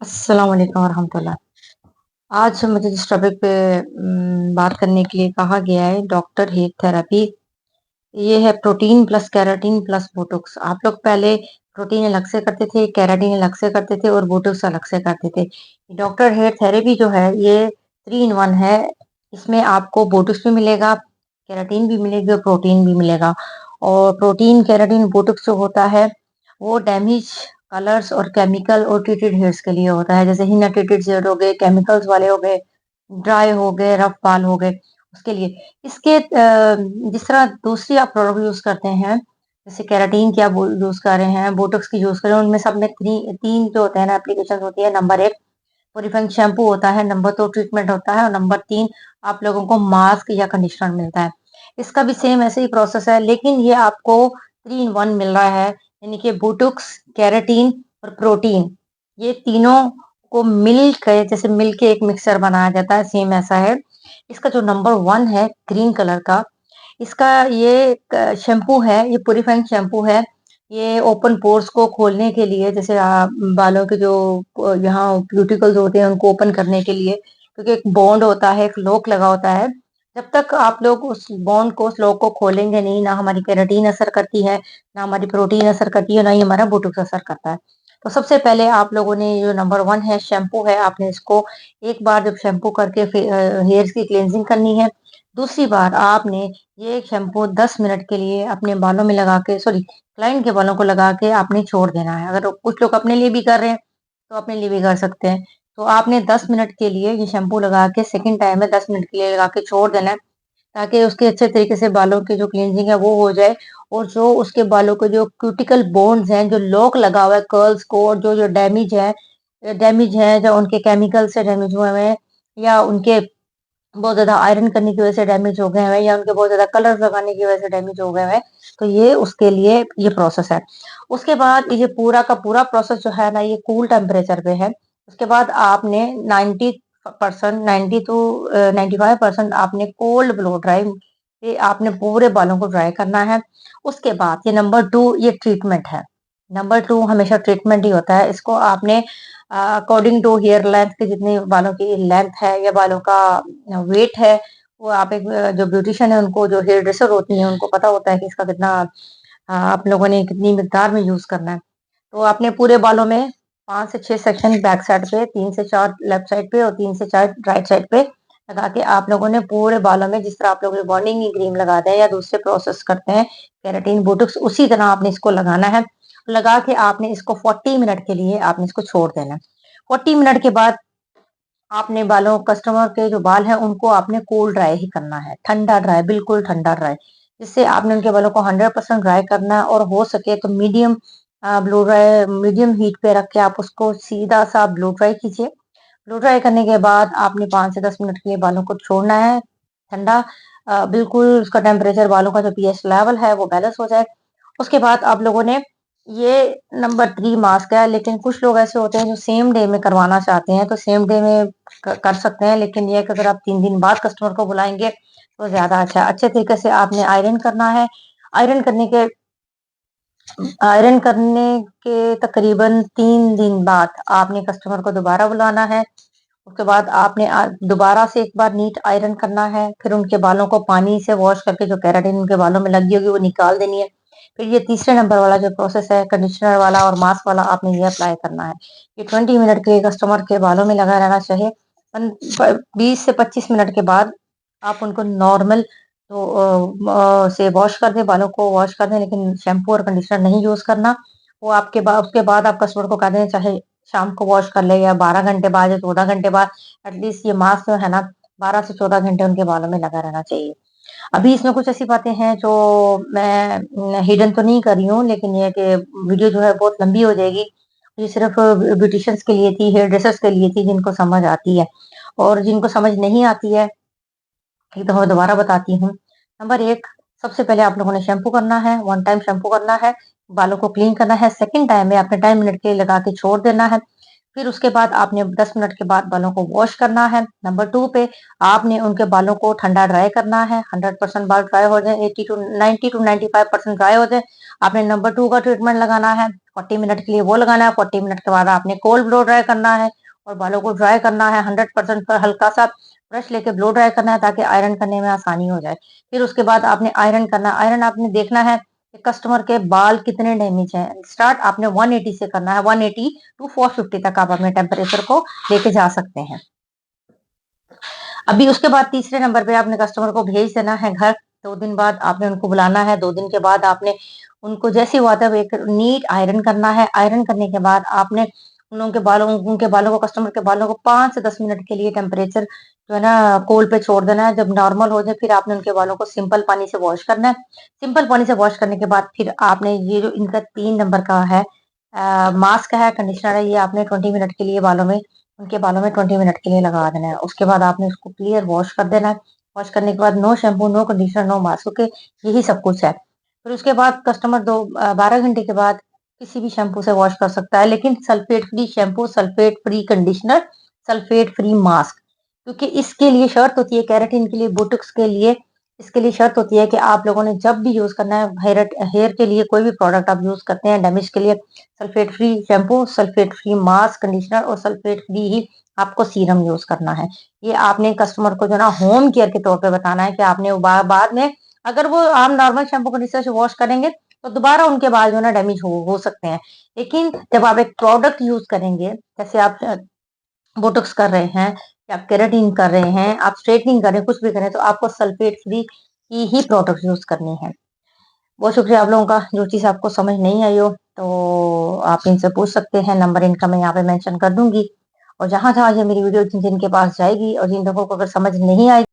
अस्सलाम वालेकुम वरहमतुल्लाह। आज मुझे जिस टॉपिक पे बात करने के लिए कहा गया है डॉक्टर हेट थेरेपी। ये है protein plus keratin plus Botox. आप लोग पहले प्रोटीन अलग से करते थे, केराटिन अलग से करते थे और बोटॉक्स अलग से करते थे। डॉक्टर हेट थेरेपी जो है ये 3 इन 1 है। इसमें आपको बोटॉक्स भी मिलेगा, केराटिन भी मिलेगी और प्रोटीन भी मिलेगा। और प्रोटीन केराटिन बोटॉक्स जो होता है वो डैमेज कलर्स और केमिकल और ट्रीटेड हेयर्स के लिए होता है। जैसे हिना ट्रीटेड हेयर हो गए, केमिकल्स वाले हो गए, ड्राई हो गए, रफ बाल हो गए, उसके लिए। इसके जिस तरह दूसरी आप प्रोडक्ट यूज करते हैं, जैसे केराटीन की आप यूज कर रहे हैं, बोटॉक्स की यूज कर रहे हैं, उनमें सब में तीन जो होते हैं ना एप्लीकेशन होती है। नंबर एक प्योरीफाइंग शैम्पू होता है, नंबर दो ट्रीटमेंट होता है और नंबर तीन आप लोगों को मास्क या कंडीशनर मिलता है। इसका भी सेम ऐसे ही प्रोसेस है, लेकिन ये आपको 3 इन 1 मिल रहा है। यानी कि बोटॉक्स, केराटीन और प्रोटीन, ये तीनों को मिल के, जैसे मिल के एक मिक्सर बनाया जाता है, सेम ऐसा है। इसका जो नंबर 1 है ग्रीन कलर का, इसका ये शैम्पू है, ये प्यूरिफाइंग शैम्पू है। ये ओपन पोर्स को खोलने के लिए, जैसे बालों के जो यहाँ क्यूटिकल्स होते हैं उनको ओपन करने के लिए, क्योंकि एक बॉन्ड होता है, एक लॉक लगा होता है। जब तक आप लोग उस बॉन्ड को, उस लॉक को खोलेंगे नहीं, ना हमारी केराटीन असर करती है, ना हमारी प्रोटीन असर करती है, ना ही हमारा बोटॉक्स असर करता है। तो सबसे पहले आप लोगों ने जो नंबर 1 है शैम्पू है, आपने इसको एक बार जब शैम्पू करके हेयर्स की क्लेंजिंग करनी है, दूसरी बार आपने ये शैम्पू 10 मिनट के लिए अपने बालों में लगा के, सॉरी, क्लाइंट के बालों को लगा के आपने छोड़ देना है। अगर कुछ लोग अपने लिए भी कर रहे हैं तो अपने लिए भी कर सकते हैं। तो आपने 10 मिनट के लिए ये शैम्पू लगा के सेकंड टाइम में 10 मिनट के लिए लगा के छोड़ देना है, ताकि उसके अच्छे तरीके से बालों की जो क्लींजिंग है वो हो जाए। और जो उसके बालों के जो क्यूटिकल बोन्स हैं, जो लॉक लगा हुआ है कर्ल्स को, और जो जो डैमेज है, जो उनके केमिकल से डैमेज हुए हैं, या उनके बहुत ज्यादा आयरन करने की वजह से डैमेज हो गए हैं, या उनके बहुत ज्यादा कलर लगाने की वजह से डैमेज हो गए हैं, तो ये उसके लिए ये प्रोसेस है। उसके बाद ये पूरा का पूरा प्रोसेस जो है ना, ये कूल टेम्परेचर पे है। उसके बाद आपने 90%, 95% आपने कोल्ड ब्लो ड्राई पे आपने पूरे बालों को ड्राई करना है। उसके बाद ये नंबर 2, ये ट्रीटमेंट है। नंबर 2 हमेशा ट्रीटमेंट ही होता है। इसको आपने अकॉर्डिंग टू हेयर लेंथ के, जितनी बालों की लेंथ है या बालों का वेट है, वो आप एक जो ब्यूटिशियन है उनको, जो हेयर ड्रेसर होती है उनको पता होता है कि इसका कितना आप लोगों ने कितनी मिकदार में यूज करना है। तो आपने पूरे बालों में 5 से 6 सेक्शन बैक साइड पे, 3 से 4 लेफ्ट साइड पे और 3 से 4 राइट साइड पे लगा के आप लोगों ने पूरे बालों में, जिस तरह आप लोग रिबॉन्डिंग की क्रीम लगाते हैं या दूसरे प्रोसेस करते हैं केराटिन बोटॉक्स, उसी तरह आपने इसको लगाना है। लगा के आपने इसको 40 मिनट के लिए आपने इसको छोड़ देना है। 40 मिनट के बाद आपने बालों, कस्टमर के जो बाल हैं उनको आपने कूल ड्राई ही करना है, ठंडा ड्राई, बिल्कुल ठंडा ड्राई। जिससे आपने उनके बालों को 100% ड्राई करना है, और हो सके तो medium blow dry, medium heat पे रख के आप उसको सीधा सा ब्लो ड्राई कीजिए। ब्लो ड्राई करने के बाद आपने 5 से 10 मिनट के लिए बालों को छोड़ना है ठंडा। बिल्कुल उसका टेम्परेचर, बालों का जो पीएच लेवल है वो बैलेंस हो जाए। उसके बाद आप लोगों ने, ये नंबर 3 मास्क है, लेकिन कुछ लोग ऐसे होते हैं जो सेम डे में करवाना चाहते हैं, तो सेम डे में कर सकते हैं। लेकिन ये है कि अगर आप 3 दिन बाद कस्टमर को बुलाएंगे तो ज्यादा अच्छा है। अच्छे तरीके से आपने आयरन करना है। आयरन करने के आयरन करने के तकरीबन 3 दिन बाद आपने कस्टमर को दोबारा बुलाना है। उसके बाद आपने दोबारा से एक बार नीट आयरन करना है। फिर उनके बालों को पानी से वॉश करके जो केराटिन उनके बालों में लगी होगी वो निकाल देनी है। फिर ये तीसरे नंबर वाला जो प्रोसेस है कंडीशनर वाला और मास्क वाला, आपने ये अप्लाई करना है। ये 20 मिनट के कस्टमर के बालों में लगा रहना चाहिए। 20 से 25 मिनट के बाद आप उनको नॉर्मल तो से वॉश कर दें, बालों को वॉश कर दें, लेकिन शैम्पू और कंडीशनर नहीं यूज करना। वो आपके बाद, उसके बाद आप कस्टमर को कह दें चाहे शाम को वॉश कर ले या 12 घंटे बाद या 14 घंटे बाद, एटलीस्ट ये मास्क जो है ना 12 से 14 घंटे उनके बालों में लगा रहना चाहिए। अभी इसमें कुछ ऐसी बातें हैं जो मैं हिडन तो नहीं कर रही हूँ, लेकिन ये है कि वीडियो जो है बहुत लंबी हो जाएगी। ये सिर्फ ब्यूटिशियंस के लिए थी, हेयर ड्रेसर्स के लिए थी, जिनको समझ आती है। और जिनको समझ नहीं आती है, एक दफा मैं दोबारा बताती हूँ। नंबर एक, सबसे पहले आप लोगों ने शैम्पू करना है, 1 टाइम शैम्पू करना है, बालों को क्लीन करना है। सेकंड टाइम में आपने 10 मिनट के लिए लगा के छोड़ देना है। फिर उसके बाद आपने 10 मिनट के बाद बालों को वॉश करना है। नंबर 2 पे आपने उनके बालों को ठंडा ड्राई करना है। 100% बाल ड्राई हो जाए, 80 टू 90 टू 95% ड्राई हो जाए, आपने नंबर 2 का ट्रीटमेंट लगाना है, 40 मिनट के लिए वो लगाना है, 40 मिनट के बाद आपने कोल्ड ब्लो ड्राई करना है और बालों को ड्राई करना है 100% पर हल्का-सा ब्रश लेके ब्लो ड्राई करना है ताकि आयरन करने में आसानी हो जाए। फिर उसके बाद आपने आयरन करना है, आयरन आपने देखना है कि कस्टमर के बाल कितने डैमेज हैं। स्टार्ट आपने 180 से करना है, 180 टू 450 तक आप अपने टेम्परेचर को लेके जा सकते हैं। अभी उसके बाद तीसरे नंबर पे आपने कस्टमर को भेज देना है घर। 2 दिन बाद आपने उनको बुलाना है, 2 दिन के बाद आपने उनको जैसे हुआ था एक नीट आयरन करना है। आयरन करने के बाद आपने उनके बालों को कस्टमर के बालों को 5 से 10 मिनट के लिए टेम्परेचर जो है ना कोल्ड पे छोड़ देना है। जब नॉर्मल हो जाए फिर आपने उनके बालों को सिंपल पानी से वॉश करना है। सिंपल पानी से वॉश करने के बाद फिर आपने ये जो इनका 3 नंबर का है मास्क है, कंडीशनर है, ये आपने 20 मिनट के लिए उनके बालों में 20 मिनट के लिए लगा देना है। उसके बाद आपने उसको क्लियर वॉश कर देना है। वॉश करने के बाद no shampoo, no conditioner, no mask, okay, यही सब कुछ है। फिर उसके बाद कस्टमर 12 घंटे के बाद किसी भी शैम्पू से वॉश कर सकता है, लेकिन sulphate free shampoo, sulphate free conditioner, sulphate free mask, क्योंकि इसके लिए शर्त होती है केराटिन के लिए, बोटॉक्स के लिए, इसके लिए शर्त होती है कि आप लोगों ने जब भी यूज करना है हेयर के लिए कोई भी प्रोडक्ट आप यूज करते हैं डैमेज के लिए, sulphate free shampoo, sulphate free mask, conditioner और सल्फेट फ्री ही आपको सीरम यूज करना है। ये आपने कस्टमर को जो ना होम केयर के तौर पे बताना है कि आपने बाद में अगर वो आम नॉर्मल शैम्पू कंडीशनर से वॉश करेंगे तो दोबारा उनके बाल जो है ना डैमेज हो सकते हैं। लेकिन जब आप एक प्रोडक्ट यूज करेंगे, जैसे आप बोटॉक्स कर रहे हैं या आप केराटिन कर रहे हैं, आप स्ट्रेटनिंग कर रहे हैं, कुछ भी कर रहे हैं, तो आपको सल्फेट फ्री की ही प्रोडक्ट यूज करनी है। बहुत शुक्रिया आप लोगों का। जो चीज़ आपको समझ नहीं आई हो तो आप इनसे पूछ सकते हैं, नंबर इनका मैं यहाँ पे मेंशन कर दूंगी। और जहां जहां ये मेरी वीडियो जिन जिनके पास जाएगी और जिन लोगों को अगर समझ नहीं आएगी